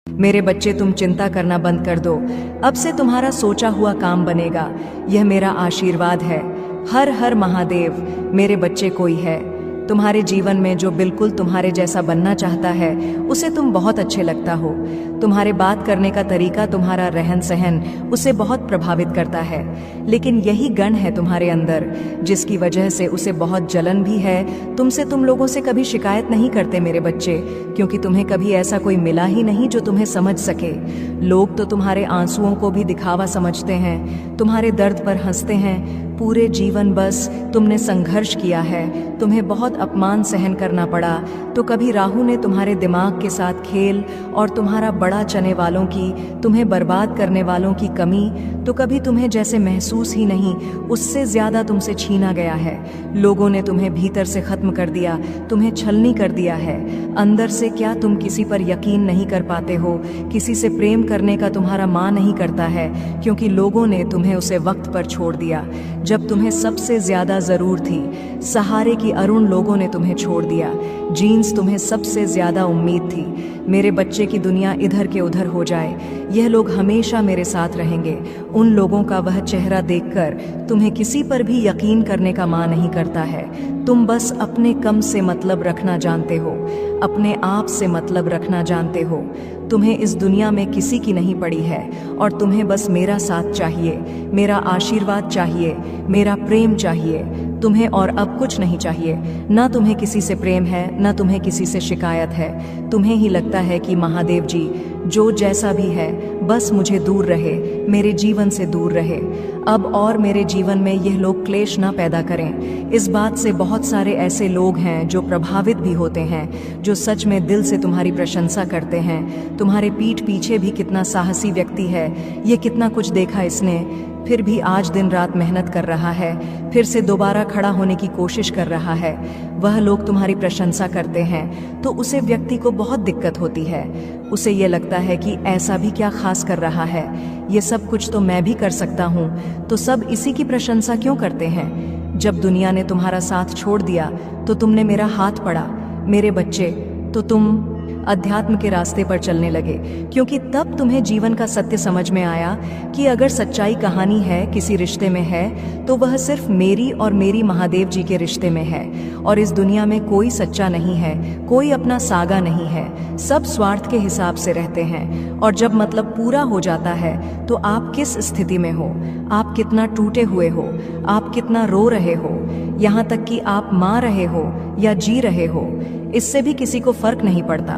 मेरे बच्चे, तुम चिंता करना बंद कर दो। अब से तुम्हारा सोचा हुआ काम बनेगा। यह मेरा आशीर्वाद है। हर हर महादेव। मेरे बच्चे, कोई है तुम्हारे जीवन में जो बिल्कुल तुम्हारे जैसा बनना चाहता है, उसे तुम बहुत अच्छे लगता हो। तुम्हारे बात करने का तरीका, तुम्हारा रहन सहन उसे बहुत प्रभावित करता है। लेकिन यही गण है तुम्हारे अंदर, जिसकी वजह से उसे बहुत जलन भी है तुमसे। तुम लोगों से कभी शिकायत नहीं करते मेरे बच्चे, क्योंकि तुम्हें कभी ऐसा कोई मिला ही नहीं जो तुम्हें समझ सके। लोग तो तुम्हारे आंसुओं को भी दिखावा समझते हैं, तुम्हारे दर्द पर हंसते हैं। पूरे जीवन बस तुमने संघर्ष किया है, तुम्हें बहुत अपमान सहन करना पड़ा। तो कभी राहु ने तुम्हारे दिमाग के साथ खेल और तुम्हारा बड़ा चने वालों की, तुम्हें बर्बाद करने वालों की कमी, तो कभी तुम्हें जैसे महसूस ही नहीं, उससे ज्यादा तुमसे छीना गया है। लोगों ने तुम्हें भीतर से खत्म कर दिया, तुम्हें छलनी कर दिया है। अंदर से क्या तुम किसी पर यकीन नहीं कर पाते हो? किसी से प्रेम करने का तुम्हारा मन नहीं करता है, क्योंकि लोगों ने तुम्हें उसे वक्त पर छोड़ दिया, जब तुम्हें सबसे ज्यादा जरूर थी। सहारे की अरुण लोगों ने तुम्हें छोड़ दिया। जीन्स तुम्हें सबसे ज्यादा उम्मीद थी। मेरे बच्चे की दुनिया इधर के उधर हो जाए, यह लोग हमेशा मेरे साथ रहेंगे। उन लोगों का वह चेहरा देखकर तुम्हें किसी पर भी यकीन करने का मन नहीं करता है। तुम बस अपने कम से मतलब रखना जानते हो, अपने आप से मतलब रखना जानते हो। तुम्हें इस दुनिया में किसी की नहीं पड़ी है, और तुम्हें बस मेरा साथ चाहिए, मेरा आशीर्वाद चाहिए, मेरा प्रेम चाहिए। तुम्हें और अब कुछ नहीं चाहिए। ना तुम्हें किसी से प्रेम है, ना तुम्हें किसी से शिकायत है। तुम्हें ही लगता है कि महादेव जी जो जैसा भी है बस मुझे दूर रहे, मेरे जीवन से दूर रहे। अब और मेरे जीवन में यह लोग क्लेश ना पैदा करें। इस बात से बहुत सारे ऐसे लोग हैं जो प्रभावित भी होते हैं, जो सच में दिल से तुम्हारी प्रशंसा करते हैं। तुम्हारे पीठ पीछे भी कितना साहसी व्यक्ति है, ये कितना कुछ देखा इसने, फिर भी आज दिन रात मेहनत कर रहा है, फिर से दोबारा खड़ा होने की कोशिश कर रहा है। वह लोग तुम्हारी प्रशंसा करते हैं तो उसे व्यक्ति को बहुत दिक्कत होती है। उसे ये लगता है कि ऐसा भी क्या खास कर रहा है, ये सब कुछ तो मैं भी कर सकता हूँ, तो सब इसी की प्रशंसा क्यों करते हैं? जब दुनिया ने तुम्हारा साथ छोड़ दिया तो तुमने मेरा हाथ पड़ा मेरे बच्चे, तो तुम अध्यात्म के रास्ते पर चलने लगे, क्योंकि तब तुम्हें जीवन का सत्य समझ में आया कि अगर सच्चाई कहानी है, किसी रिश्ते में है, तो वह सिर्फ मेरी और मेरी महादेव जी के रिश्ते में है। और इस दुनिया में कोई सच्चा नहीं है, कोई अपना सागा नहीं है, सब स्वार्थ के हिसाब से रहते हैं। और जब मतलब पूरा हो जाता है तो आप किस स्थिति में हो, आप कितना टूटे हुए हो, आप कितना रो रहे हो, यहाँ तक कि आप मार रहे हो या जी रहे हो, इससे भी किसी को फर्क नहीं पड़ता।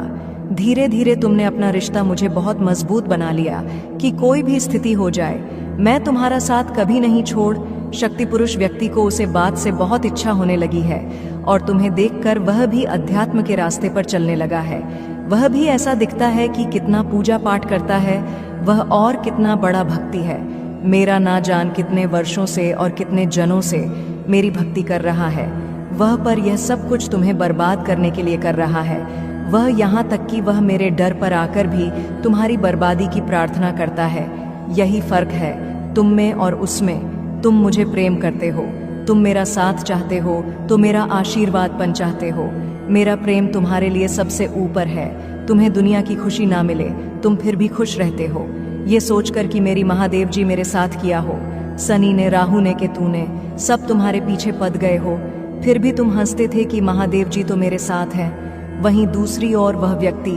धीरे धीरे तुमने अपना रिश्ता मुझे बहुत मजबूत बना लिया कि कोई भी स्थिति हो जाए मैं तुम्हारा साथ कभी नहीं छोड़। शक्ति पुरुष व्यक्ति को उसे बात से बहुत इच्छा होने लगी है, और तुम्हें देखकर वह भी अध्यात्म के रास्ते पर चलने लगा है। वह भी ऐसा दिखता है कि कितना पूजा पाठ करता है, वह और कितना बड़ा भक्ति है। मेरा ना जान कितने वर्षों से और कितने जनों से मेरी भक्ति कर रहा है वह, पर यह सब कुछ तुम्हें बर्बाद करने के लिए कर रहा है। वह यहाँ तक कि वह मेरे डर पर आकर भी तुम्हारी बर्बादी की प्रार्थना करता है। यही फर्क है तुम में और उसमें। तुम मुझे प्रेम करते हो, तुम मेरा साथ चाहते हो, तो मेरा आशीर्वादपन चाहते हो। मेरा प्रेम तुम्हारे लिए सबसे ऊपर है। तुम्हें दुनिया की खुशी ना मिले, तुम फिर भी खुश रहते हो, ये सोचकर कि मेरी महादेव जी मेरे साथ किया हो। शनि ने, राहु ने, केतु ने, सब तुम्हारे पीछे पद गए हो, फिर भी तुम हंसते थे कि महादेव जी तो मेरे साथ हैं। वहीं दूसरी ओर वह व्यक्ति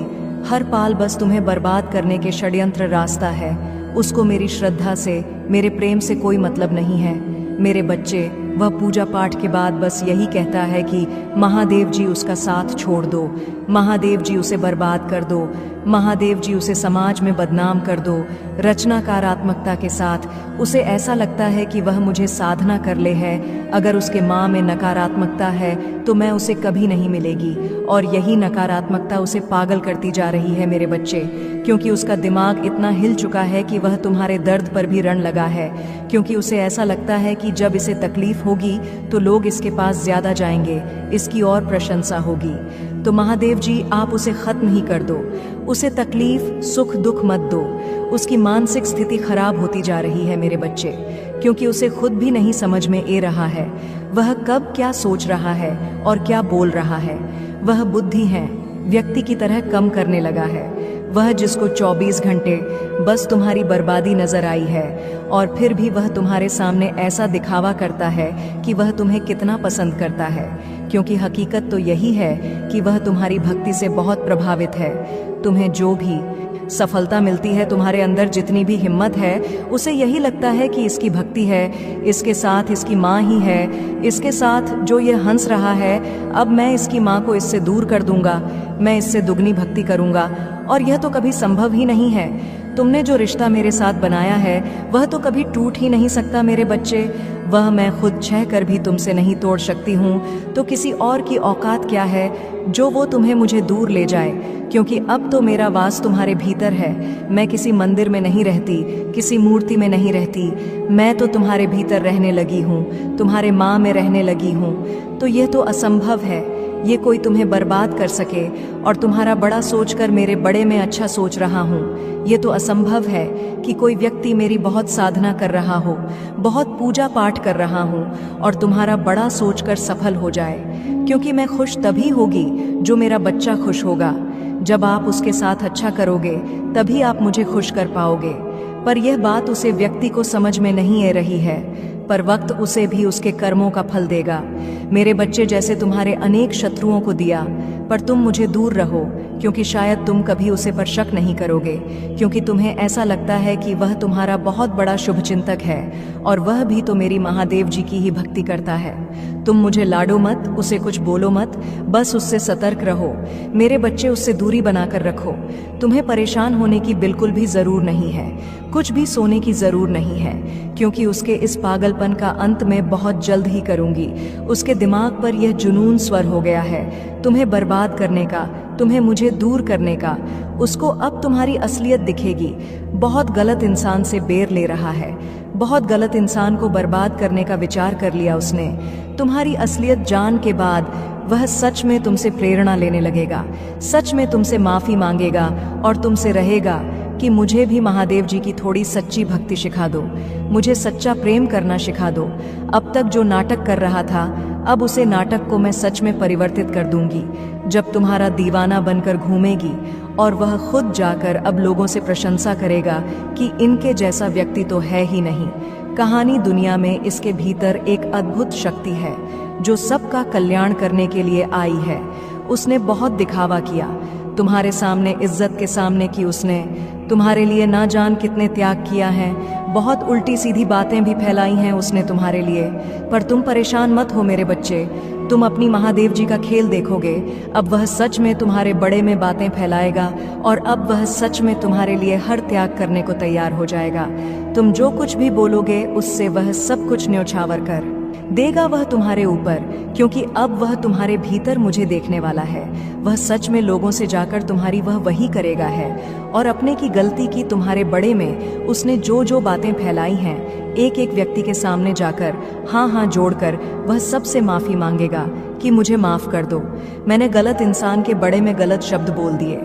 हर पाल बस तुम्हें बर्बाद करने के षड्यंत्र रास्ता है। उसको मेरी श्रद्धा से, मेरे प्रेम से कोई मतलब नहीं है। मेरे बच्चे, वह पूजा पाठ के बाद बस यही कहता है कि महादेव जी उसका साथ छोड़ दो, महादेव जी उसे बर्बाद कर दो, महादेव जी उसे समाज में बदनाम कर दो। रचनाकारात्मकता के साथ उसे ऐसा लगता है कि वह मुझे साधना कर ले है, अगर उसके माँ में नकारात्मकता है तो मैं उसे कभी नहीं मिलेगी। और यही नकारात्मकता उसे पागल करती जा रही है मेरे बच्चे, क्योंकि उसका दिमाग इतना हिल चुका है कि वह तुम्हारे दर्द पर भी रण लगा है, क्योंकि उसे ऐसा लगता है कि जब इसे तकलीफ होगी तो लोग इसके पास ज्यादा जाएंगे, इसकी और प्रशंसा होगी। तो महादेव जी आप उसे खत्म ही कर दो, उसे तकलीफ सुख दुख मत दो। उसकी मानसिक स्थिति खराब होती जा रही है मेरे बच्चे, क्योंकि उसे खुद भी नहीं समझ में आ रहा है वह कब क्या सोच रहा है और क्या बोल रहा है। वह बुद्धि है व्यक्ति की तरह कम करने लगा है। वह जिसको 24 घंटे बस तुम्हारी बर्बादी नजर आई है, और फिर भी वह तुम्हारे सामने ऐसा दिखावा करता है कि वह तुम्हें कितना पसंद करता है, क्योंकि हकीकत तो यही है कि वह तुम्हारी भक्ति से बहुत प्रभावित है। तुम्हें जो भी सफलता मिलती है, तुम्हारे अंदर जितनी भी हिम्मत है, उसे यही लगता है कि इसकी भक्ति है, इसके साथ इसकी माँ ही है, इसके साथ जो ये हंस रहा है, अब मैं इसकी माँ को इससे दूर कर दूंगा, मैं इससे दुगनी भक्ति करूंगा, और यह तो कभी संभव ही नहीं है। तुमने जो रिश्ता मेरे साथ बनाया है वह तो कभी टूट ही नहीं सकता मेरे बच्चे। वह मैं खुद चाह कर भी तुमसे नहीं तोड़ सकती हूँ, तो किसी और की औकात क्या है जो वो तुम्हें मुझे दूर ले जाए, क्योंकि अब तो मेरा वास तुम्हारे भीतर है। मैं किसी मंदिर में नहीं रहती, किसी मूर्ति में नहीं रहती, मैं तो तुम्हारे भीतर रहने लगी हूँ, तुम्हारे माँ में रहने लगी हूँ। तो यह तो असंभव है ये कोई तुम्हें बर्बाद कर सके, और तुम्हारा बड़ा सोचकर मेरे बड़े में अच्छा सोच रहा हूँ। ये तो असंभव है कि कोई व्यक्ति मेरी बहुत साधना कर रहा हो, बहुत पूजा पाठ कर रहा हूँ, और तुम्हारा बड़ा सोचकर सफल हो जाए, क्योंकि मैं खुश तभी होगी जो मेरा बच्चा खुश होगा। जब आप उसके साथ अच्छा करोगे तभी आप मुझे खुश कर पाओगे। पर यह बात उसे व्यक्ति को समझ में नहीं आ रही है, पर वक्त उसे भी उसके कर्मों का फल देगा। मेरे बच्चे, जैसे तुम्हारे अनेक शत्रुओं को दिया, पर तुम मुझे दूर रहो, क्योंकि शायद तुम कभी उसे पर शक नहीं करोगे, क्योंकि तुम्हें ऐसा लगता है कि वह तुम्हारा बहुत बड़ा शुभचिंतक है, और वह भी तो मेरी महादेव जी की ही भक्ति करता है। तुम मुझे लाडो मत, उसे कुछ बोलो मत, बस उससे सतर्क रहो। मेरे बच्चे, उससे दूरी बनाकर रखो। तुम्हें परेशान होने की बिल्कुल भी जरूर नहीं है, कुछ भी सोने की जरूर नहीं है, क्योंकि उसके इस पागलपन का अंत मैं बहुत जल्द ही करूंगी। उसके दिमाग पर यह जुनून स्वर हो गया है तुम्हें बर्बाद करने का, तुम्हें मुझे दूर करने का। उसको अब तुम्हारी असलियत दिखेगी। बहुत गलत इंसान से बेर ले रहा है, बहुत गलत इंसान को बर्बाद करने का विचार कर लिया उसने। तुम्हारी असलियत जान के बाद वह सच में तुमसे प्रेरणा लेने लगेगा, सच में तुमसे माफी मांगेगा, और तुमसे रहेगा कि मुझे भी महादेव जी की थोड़ी सच्ची भक्ति सिखा दो, मुझे सच्चा प्रेम करना सिखा दो। अब तक जो नाटक कर रहा था, अब उसे नाटक को मैं सच में परिवर्तित कर दूंगी। जब तुम्हारा दीवाना बनकर घूमेगी, और वह खुद जाकर अब लोगों से प्रशंसा करेगा कि इनके जैसा व्यक्ति तो है ही नहीं। कहानी दुनिया में इसके भीतर एक अद्भुत शक्ति है जो सबका कल्याण करने के लिए आई है। उसने बहुत दिखावा किया तुम्हारे सामने, इज्जत के सामने की उसने, तुम्हारे लिए ना जान कितने त्याग किया है, बहुत उल्टी सीधी बातें भी फैलाई हैं उसने तुम्हारे लिए। पर तुम परेशान मत हो मेरे बच्चे, तुम अपनी महादेव जी का खेल देखोगे। अब वह सच में तुम्हारे बड़े में बातें फैलाएगा, और अब वह सच में तुम्हारे लिए हर त्याग करने को तैयार हो जाएगा। तुम जो कुछ भी बोलोगे उससे वह सब कुछ न्यौछावर कर देगा वह तुम्हारे ऊपर, क्योंकि अब वह तुम्हारे भीतर मुझे देखने वाला है। वह सच में लोगों से जाकर तुम्हारी वह वही करेगा है, और अपने की गलती की तुम्हारे बड़े में उसने जो जो बातें फैलाई हैं, एक एक व्यक्ति के सामने जाकर हाँ जोड़कर वह सबसे माफी मांगेगा कि मुझे माफ कर दो, मैंने गलत इंसान के बड़े में गलत शब्द बोल दिए,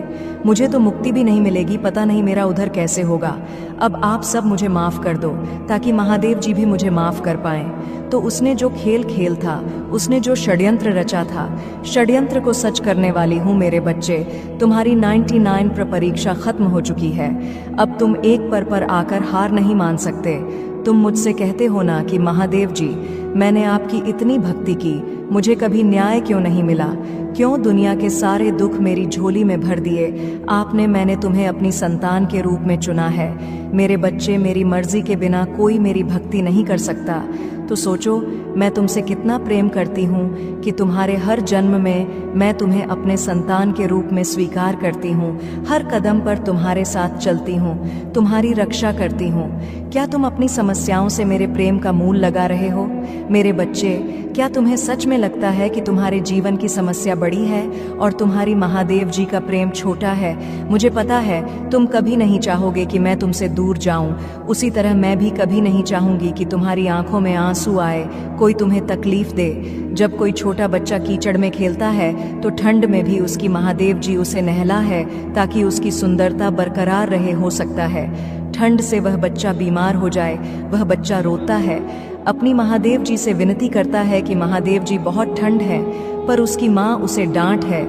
मुझे तो मुक्ति भी नहीं मिलेगी, पता नहीं मेरा उधर कैसे होगा। अब आप सब मुझे माफ कर दो, ताकि महादेव जी भी मुझे माफ कर पाएं। तो उसने जो खेल खेल था, उसने जो षड्यंत्र रचा था, षड्यंत्र को सच करने वाली हूँ मेरे बच्चे। तुम्हारी 99 पर परीक्षा खत्म हो चुकी है। अब तुम एक पर आकर हार नहीं मान सकते। तुम मुझसे कहते हो ना कि महादेव जी, मैंने आपकी इतनी भक्ति की, मुझे कभी न्याय क्यों नहीं मिला, क्यों दुनिया के सारे दुख मेरी झोली में भर दिए आपने, मैंने तुम्हें अपनी संतान के रूप में चुना है। मेरे बच्चे, मेरी मर्जी के बिना कोई मेरी भक्ति नहीं कर सकता। तो सोचो मैं तुमसे कितना प्रेम करती हूँ कि तुम्हारे हर जन्म में मैं तुम्हें अपने संतान के रूप में स्वीकार करती हूँ, हर कदम पर तुम्हारे साथ चलती हूँ, तुम्हारी रक्षा करती हूँ। क्या तुम अपनी समस्याओं से मेरे प्रेम का मूल लगा रहे हो मेरे बच्चे? क्या तुम्हें सच में लगता है कि तुम्हारे जीवन की समस्या बड़ी है और तुम्हारी महादेव जी का प्रेम छोटा है? मुझे पता है तुम कभी नहीं चाहोगे कि मैं तुमसे दूर जाऊं, उसी तरह मैं भी कभी नहीं चाहूंगी कि तुम्हारी आंखों में आंसू आए, कोई तुम्हें तकलीफ दे। जब कोई छोटा बच्चा कीचड़ में खेलता है तो ठंड में भी उसकी महादेव जी उसे नहला है ताकि उसकी सुंदरता बरकरार रहे। हो सकता है ठंड से वह बच्चा बीमार हो जाए, वह बच्चा रोता है, अपनी महादेव जी से विनती करता है कि महादेव जी बहुत ठंड है, पर उसकी माँ उसे डांट है,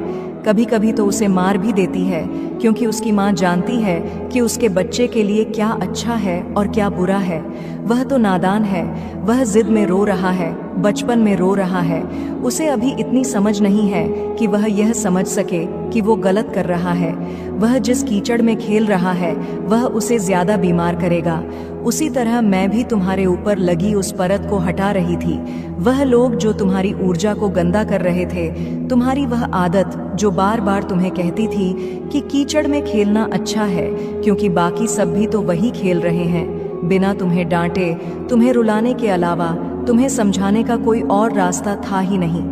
कभी कभी तो उसे मार भी देती है, क्योंकि उसकी माँ जानती है कि उसके बच्चे के लिए क्या अच्छा है और क्या बुरा है। वह तो नादान है, वह जिद में रो रहा है, बचपन में रो रहा है। उसे अभी इतनी समझ नहीं है कि वह यह समझ सके कि वो गलत कर रहा है। वह जिस कीचड़ में खेल रहा है वह उसे ज्यादा बीमार करेगा। उसी तरह मैं भी तुम्हारे ऊपर लगी उस परत को हटा रही थी। वह लोग जो तुम्हारी ऊर्जा को गंदा कर रहे थे, तुम्हारी वह आदत जो बार बार तुम्हें कहती थी कि कीचड़ में खेलना अच्छा है क्योंकि बाकी सब भी तो वही खेल रहे हैं, बिना तुम्हें डांटे, तुम्हें रुलाने के अलावा तुम्हें समझाने का कोई और रास्ता था ही नहीं।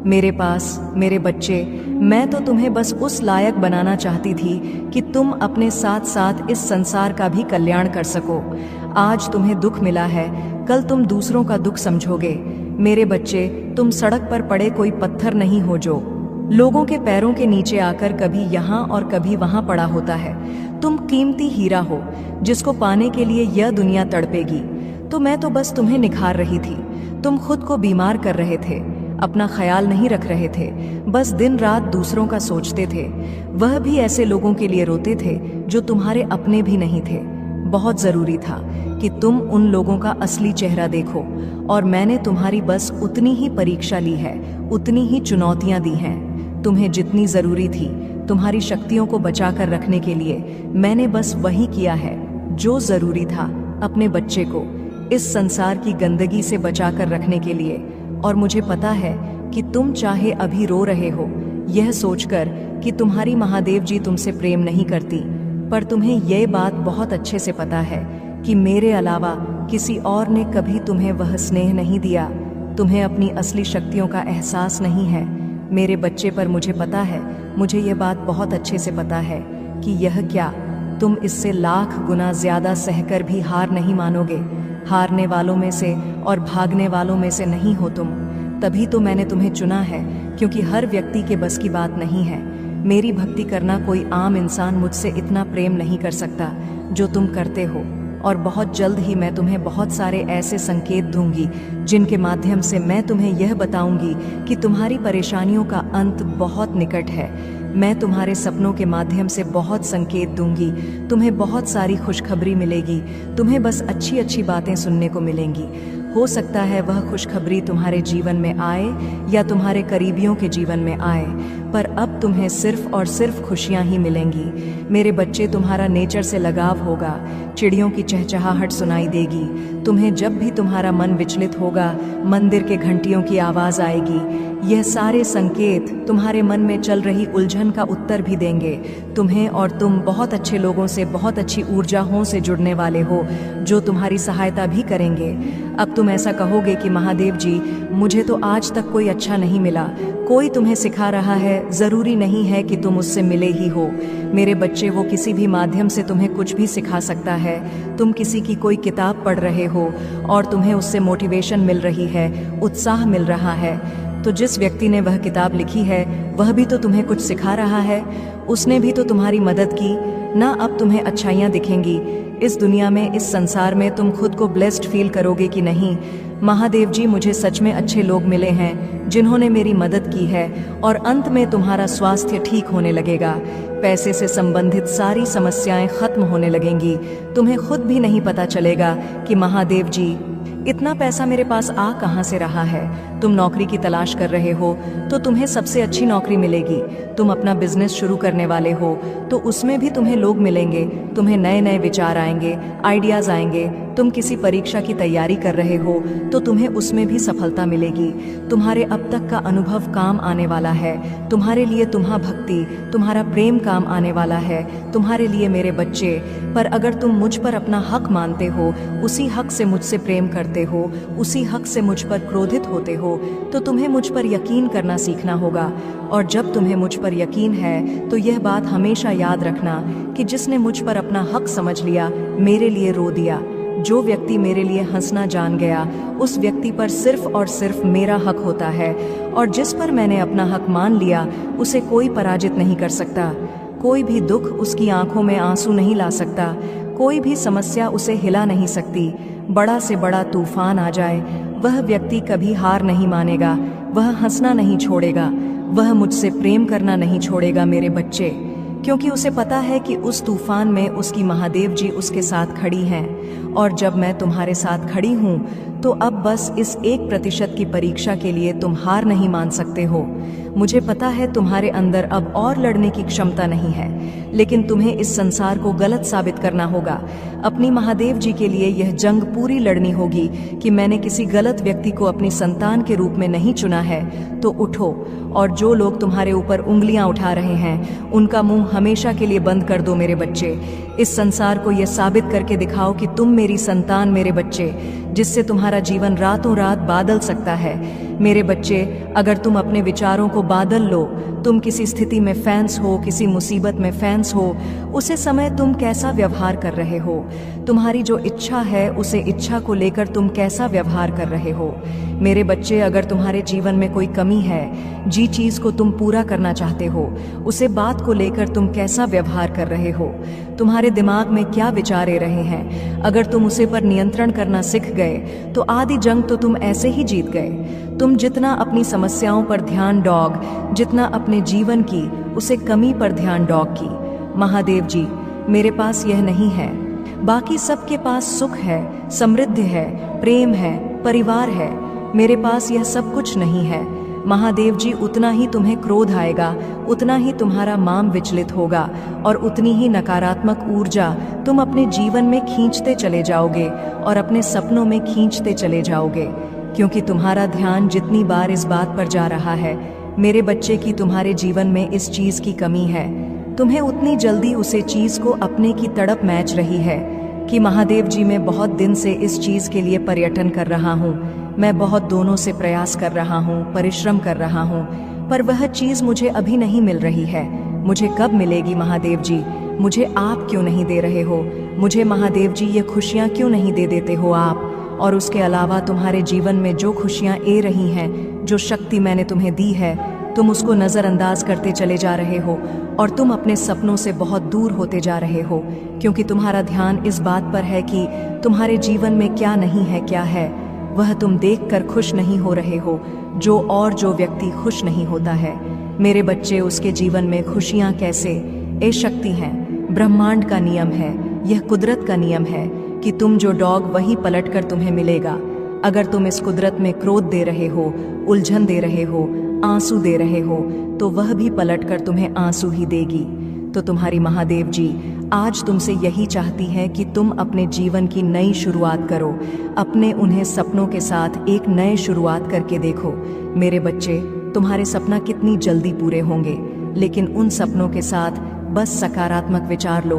मेरे पास, मेरे बच्चे, मैं तो तुम्हें बस उस लायक बनाना चाहती थी कि तुम अपने साथ साथ इस संसार का भी कल्याण कर सको। आज तुम्हें दुख मिला है, कल तुम दूसरों का दुख समझोगे। मेरे बच्चे, तुम सड़क पर पड़े कोई पत्थर नहीं हो जो लोगों के पैरों के नीचे आकर कभी यहाँ और कभी वहाँ पड़ा होता है। तुम कीमती हीरा हो जिसको पाने के लिए यह दुनिया तड़पेगी। तो मैं तो बस तुम्हें निखार रही थी। तुम खुद को बीमार कर रहे थे, अपना ख्याल नहीं रख रहे थे, बस दिन रात दूसरों का सोचते थे। वह भी ऐसे लोगों के लिए रोते थे जो तुम्हारे अपने भी नहीं थे। बहुत जरूरी था कि तुम उन लोगों का असली चेहरा देखो, और मैंने तुम्हारी बस उतनी ही परीक्षा ली है, उतनी ही चुनौतियां दी हैं। तुम्हें जितनी जरूरी थी तुम्हारी शक्तियों को बचाकर रखने के लिए, मैंने बस वही किया है जो जरूरी था अपने बच्चे को इस संसार की गंदगी से बचाकर रखने के लिए। और मुझे पता है कि तुम चाहे अभी रो रहे हो यह सोचकर कि तुम्हारी महादेव जी तुमसे प्रेम नहीं करती, पर तुम्हें यह बात बहुत अच्छे से पता है कि मेरे अलावा किसी और ने कभी तुम्हें वह स्नेह नहीं दिया। तुम्हें अपनी असली शक्तियों का एहसास नहीं है मेरे बच्चे, पर मुझे पता है, मुझे यह बात बहुत अच्छे से पता है कि यह क्या, तुम इससे लाख गुना ज्यादा सहकर भी हार नहीं मानोगे। हारने वालों में से और भागने वालों में से नहीं हो तुम। तभी तो मैंने तुम्हें चुना है, क्योंकि हर व्यक्ति के बस की बात नहीं है। मेरी भक्ति करना कोई आम इंसान मुझसे इतना प्रेम नहीं कर सकता जो तुम करते हो। और बहुत जल्द ही मैं तुम्हें बहुत सारे ऐसे संकेत दूंगी जिनके माध्यम से मैं तुम्हें यह बताऊंगी कि तुम्हारी परेशानियों का अंत बहुत निकट है। मैं तुम्हारे सपनों के माध्यम से बहुत संकेत दूंगी, तुम्हें बहुत सारी खुशखबरी मिलेगी। तुम्हें बस अच्छी अच्छी बातें सुनने को मिलेंगी। हो सकता है वह खुशखबरी तुम्हारे जीवन में आए या तुम्हारे करीबियों के जीवन में आए, पर अब तुम्हें सिर्फ और सिर्फ खुशियां ही मिलेंगी। मेरे बच्चे, तुम्हारा नेचर से लगाव होगा, चिड़ियों की चहचहाहट सुनाई देगी। तुम्हें जब भी तुम्हारा मन विचलित होगा मंदिर के घंटियों की आवाज आएगी। यह सारे संकेत तुम्हारे मन में चल रही उलझन का उत्तर भी देंगे तुम्हें, और तुम बहुत अच्छे लोगों से, बहुत अच्छी ऊर्जाओं से जुड़ने वाले हो जो तुम्हारी सहायता भी करेंगे। अब तुम ऐसा कहोगे कि महादेव जी, मुझे तो आज तक कोई अच्छा नहीं मिला। कोई तुम्हें सिखा रहा है, जरूरी नहीं है कि तुम उससे मिले ही हो। मेरे बच्चे, वो किसी भी माध्यम से तुम्हें कुछ भी सिखा सकता है। तुम किसी की कोई किताब पढ़ रहे हो और तुम्हें उससे मोटिवेशन मिल रही है, उत्साह मिल रहा है, तो जिस व्यक्ति ने वह किताब लिखी है वह भी तो तुम्हें कुछ सिखा रहा है। उसने भी तो तुम्हारी मदद की ना। अब तुम्हें अच्छाइयाँ दिखेंगी इस दुनिया में, इस संसार में। तुम खुद को ब्लेस्ड फील करोगे कि नहीं, महादेव जी, मुझे सच में अच्छे लोग मिले हैं जिन्होंने मेरी मदद की है। और अंत में तुम्हारा स्वास्थ्य ठीक होने लगेगा, पैसे से संबंधित सारी समस्याएं खत्म होने लगेंगी। तुम्हें खुद भी नहीं पता चलेगा कि महादेव जी, इतना पैसा मेरे पास आ कहां से रहा है। तुम नौकरी की तलाश कर रहे हो तो तुम्हें सबसे अच्छी नौकरी मिलेगी। तुम अपना बिजनेस शुरू करने वाले हो तो उसमें भी तुम्हें लोग मिलेंगे, तुम्हें नए नए विचार आएंगे, आइडियाज आएंगे। तुम किसी परीक्षा की तैयारी कर रहे हो तो तुम्हें उसमें भी सफलता मिलेगी। तुम्हारे अब तक का अनुभव काम आने वाला है। तुम्हारे लिए तुम्हारा भक्ति, तुम्हारा प्रेम काम आने वाला है तुम्हारे लिए मेरे बच्चे। पर अगर तुम मुझ पर अपना हक मानते हो, उसी हक से मुझसे प्रेम करते हो, उसी हक से मुझ पर क्रोधित होते हो, तो तुम्हें मुझ पर यकीन करना सीखना होगा। और जब तुम्हें मुझ पर यकीन है तो यह बात हमेशा याद रखना कि जिसने मुझ पर अपना हक समझ लिया, मेरे लिए रो दिया, जो व्यक्ति मेरे लिए हंसना जान गया, उस व्यक्ति पर सिर्फ और सिर्फ मेरा हक होता है। और जिस पर मैंने अपना हक मान लिया, उसे कोई पराजित नहीं कर सकता। कोई भी दुख उसकी आंखों में आंसू नहीं ला सकता, कोई भी समस्या उसे हिला नहीं सकती। बड़ा से बड़ा तूफान आ जाए, वह व्यक्ति कभी हार नहीं मानेगा, वह हंसना नहीं छोड़ेगा, वह मुझसे प्रेम करना नहीं छोड़ेगा मेरे बच्चे, क्योंकि उसे पता है कि उस तूफान में उसकी महादेव जी उसके साथ खड़ी हैं। और जब मैं तुम्हारे साथ खड़ी हूँ तो अब बस इस 1% की परीक्षा के लिए तुम हार नहीं मान सकते हो। मुझे पता है तुम्हारे अंदर अब और लड़ने की क्षमता नहीं है, लेकिन तुम्हें इस संसार को गलत साबित करना होगा। अपनी महादेव जी के लिए यह जंग पूरी लड़नी होगी कि मैंने किसी गलत व्यक्ति को अपनी संतान के रूप में नहीं चुना है। तो उठो, और जो लोग तुम्हारे ऊपर उंगलियां उठा रहे हैं उनका मुंह हमेशा के लिए बंद कर दो मेरे बच्चे। इस संसार को यह साबित करके दिखाओ कि तुम मेरी संतान मेरे बच्चे, जिससे तुम्हारा जीवन रातों रात बादल सकता है। मेरे बच्चे, अगर तुम अपने विचारों को बादल लो, तुम किसी स्थिति में फैंस हो, किसी मुसीबत में फैंस हो, उसे समय तुम कैसा व्यवहार कर रहे हो, तुम्हारी जो इच्छा है उसे इच्छा को लेकर तुम कैसा व्यवहार कर रहे हो। मेरे बच्चे, अगर तुम्हारे जीवन में कोई कमी है, जी चीज को तुम पूरा करना चाहते हो, उसे बात को लेकर तुम कैसा व्यवहार कर रहे हो, तुम्हारे दिमाग में क्या विचार रहे हैं, अगर तुम उसे पर नियंत्रण करना सीख गए तो आधी जंग तो तुम ऐसे ही जीत गए। तुम जितना अपनी समस्याओं पर ध्यान दोग, जितना अपने जीवन की उसे कमी पर ध्यान दोग की। महादेव जी, मेरे पास यह नहीं है, बाकी सबके पास सुख है, समृद्धि है, प्रेम है, परिवार है, मेरे पास यह सब कुछ नहीं है। महादेव जी, उतना ही तुम्हें क्रोध आएगा, उतना ही तुम्हारा माम विचलित होगा, और उतनी ही नकारात्मक ऊर्जा तुम अपने जीवन में खींचते चले जाओगे और अपने सपनों में खींचते चले जाओगे, क्योंकि तुम्हारा ध्यान जितनी बार इस बात पर जा रहा है मेरे बच्चे की तुम्हारे जीवन में इस चीज की कमी है, तुम्हें उतनी जल्दी उसे चीज को अपने की तड़प मैच रही है कि महादेव जी, मैं बहुत दिन से इस चीज के लिए पर्यटन कर रहा हूँ, मैं बहुत दोनों से प्रयास कर रहा हूँ, परिश्रम कर रहा हूँ, पर वह चीज मुझे अभी नहीं मिल रही है। मुझे कब मिलेगी महादेव जी? मुझे आप क्यों नहीं दे रहे हो? मुझे महादेव जी ये खुशियाँ क्यों नहीं दे देते हो आप? और उसके अलावा तुम्हारे जीवन में जो खुशियाँ आ रही हैं, जो शक्ति मैंने तुम्हें दी है, तुम उसको नज़रअंदाज करते चले जा रहे हो और तुम अपने सपनों से बहुत दूर होते जा रहे हो, क्योंकि तुम्हारा ध्यान इस बात पर है कि तुम्हारे जीवन में क्या नहीं है, क्या है वह तुम देखकर खुश नहीं हो रहे हो। जो व्यक्ति खुश नहीं होता है मेरे बच्चे, उसके जीवन में खुशियाँ कैसे ए शक्ति हैं। ब्रह्मांड का नियम है, यह कुदरत का नियम है कि तुम जो डॉग वही पलट कर तुम्हें मिलेगा। अगर तुम इस कुदरत में क्रोध दे रहे हो, उलझन दे रहे हो, आंसू दे रहे हो, तो वह भी पलट कर तुम्हें आंसू ही देगी। तो तुम्हारी महादेव जी आज तुमसे यही चाहती है कि तुम अपने जीवन की नई शुरुआत करो, अपने उन्हें सपनों के साथ एक नए शुरुआत करके देखो। मेरे बच्चे, तुम्हारे सपना कितनी जल्दी पूरे होंगे, लेकिन उन सपनों के साथ बस सकारात्मक विचार लो,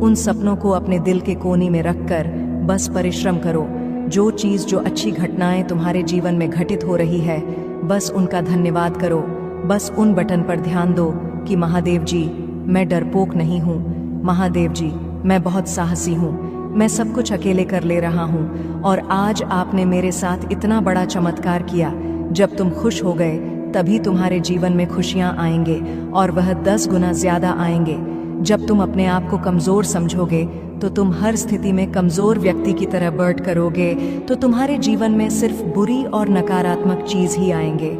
उन सपनों को अपने दिल के कोने में रखकर बस परिश्रम करो। जो चीज़, जो अच्छी घटनाएं तुम्हारे जीवन में घटित हो रही है, बस उनका धन्यवाद करो। बस उन बटन पर ध्यान दो कि महादेव जी, मैं डरपोक नहीं हूँ। महादेव जी, मैं बहुत साहसी हूँ, मैं सब कुछ अकेले कर ले रहा हूँ, और आज आपने मेरे साथ इतना बड़ा चमत्कार किया। जब तुम खुश हो गए तभी तुम्हारे जीवन में खुशियाँ आएंगे, और वह 10 गुना ज्यादा आएंगे। जब तुम अपने आप को कमज़ोर समझोगे तो तुम हर स्थिति में कमज़ोर व्यक्ति की तरह बर्ट करोगे, तो तुम्हारे जीवन में सिर्फ बुरी और नकारात्मक चीज़ ही आएंगे।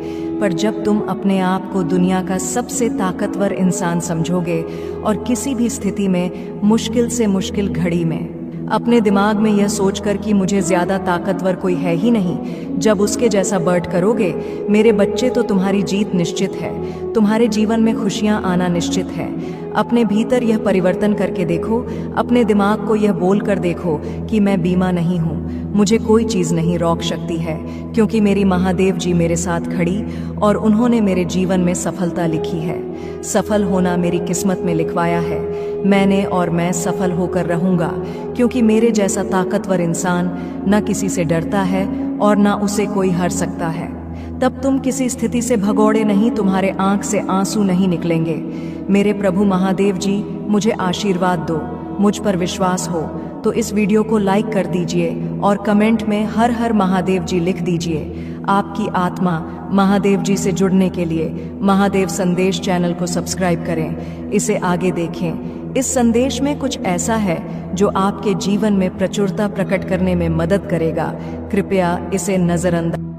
पर जब तुम अपने आप को दुनिया का सबसे ताकतवर इंसान समझोगे और किसी भी स्थिति में, मुश्किल से मुश्किल घड़ी में, अपने दिमाग में यह सोचकर कि मुझे ज़्यादा ताकतवर कोई है ही नहीं, जब उसके जैसा बर्ट करोगे मेरे बच्चे, तो तुम्हारी जीत निश्चित है, तुम्हारे जीवन में खुशियाँ आना निश्चित है। अपने भीतर यह परिवर्तन करके देखो, अपने दिमाग को यह बोल कर देखो कि मैं बीमा नहीं हूँ, मुझे कोई चीज़ नहीं रोक सकती है, क्योंकि मेरी महादेव जी मेरे साथ खड़ी और उन्होंने मेरे जीवन में सफलता लिखी है। सफल होना मेरी किस्मत में लिखवाया है मैंने, और मैं सफल होकर रहूँगा, क्योंकि मेरे जैसा ताकतवर इंसान न किसी से डरता है और न उसे कोई हरा सकता है। तब तुम किसी स्थिति से भगोड़े नहीं, तुम्हारे आंख से आंसू नहीं निकलेंगे। मेरे प्रभु महादेव जी, मुझे आशीर्वाद दो, मुझ पर विश्वास हो तो इस वीडियो को लाइक कर दीजिए और कमेंट में हर हर महादेव जी लिख दीजिए। आपकी आत्मा महादेव जी से जुड़ने के लिए महादेव संदेश चैनल को सब्सक्राइब करें, इसे आगे देखें। इस संदेश में कुछ ऐसा है जो आपके जीवन में प्रचुरता प्रकट करने में मदद करेगा। कृपया इसे नजरअंदाज